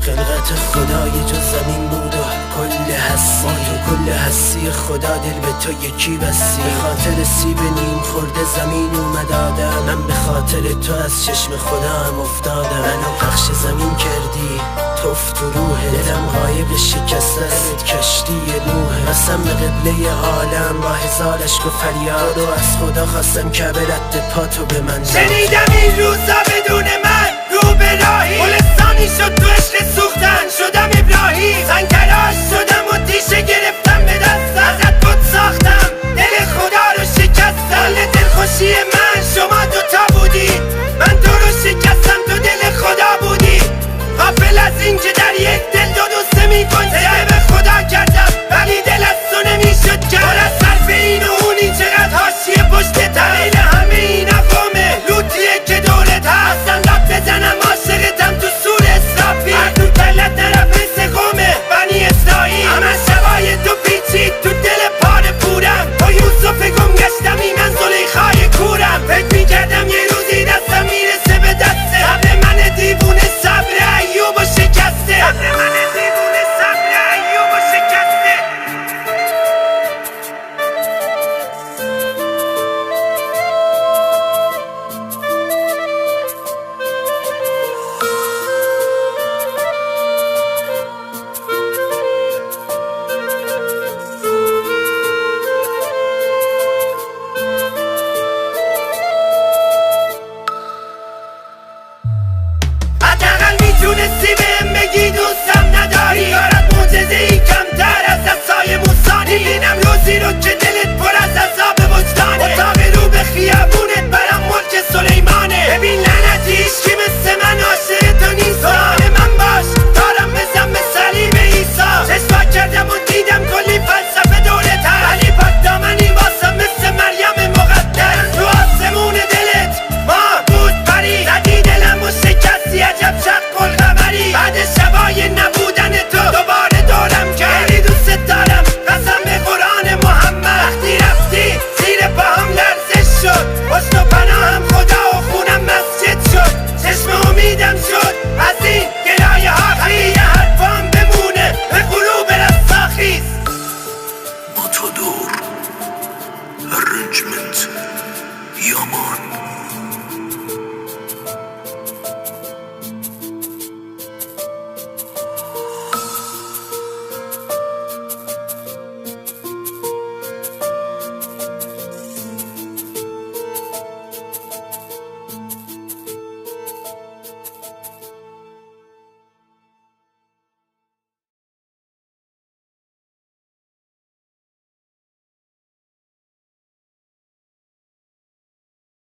خلقت خدا یه جا زمین بود و کل هستی تو کل هستی خدا دل به تو یکی بستی. به خاطر سیب نیم خورده زمین اومد آدم، من به خاطر تو از چشم خدا هم افتادم. منو پخش زمین کردی توف تو روحه، دلم غایب شکسته است کشتی نوحه. قسم به قبله عالم با هزار عشق و فریاد و از خدا خواستم که به رد پاتو به من داد. شنیدم این روزا بدون من رو به راهی، گلستانی شد تو عشق سوختن شدم ابراهیم. سنگراش شدم و تیشه گرفتم به دستم، ازت بود ساختم دل خدا رو شکستم. دل دلخوشی من شما دوتا بودی، من تو رو شکستم تو دل خدا بودی. غافل از این که در یک دل دو دوسته میکن، سیه به خدا کردم ولی دل از تو نمیشد کرد. پر از صرف این و اونی چقدر حاشیه پشت تلیل همه این افامه لوتیه که دولت هستم. رب بزنم عاشقتم تو سور اسرافی، هر تو کلت نرفت سقومه بنی اسرائیل. همه شبای تو پیچید تو دل پاره پورم، با یوسف گم گشتمی من زلیخای کورم. فکر میکردم یه روزی دستم میرسه به دسته، صبر من دیوونه صبر ایوب و شکسته. صبر من دیوونه صبر ایوب و شکسته. حداقل میتونستی بهم بگی دوستم نداری، کارت معجزه ای کمتر از دستای موسانی. میبینم روزی رو که دلت پر از عذاب وجدانه، اتاق رو به خیابونت برام ملک سلیمانه. ببین لعنتی هیچکی مثل من عاشق تو نیست، دوران من باش دارم بزن به صلیب عیسی. چشم کردم و دیدم کلی فلسفه دولت هست، ولی پاک دامنی واسم مثل مریم مقدس. تو آسمون دلت ماه بود پری، زدی دلم و شکستی عجب شق القمری. بعد شبای نبودن تو دوباره دورم کرد، خیلی دوست دارم قسم به قرآن محمد. وقتی رفتی زیر پاهم لرزش شد، حسن و پناهم خدا و خونم مسجد شد. چشم امیدم شد از این گلایه ها، خیلی حرفام بمونه به غروب رستاخیز. Matador Arrangement Yaman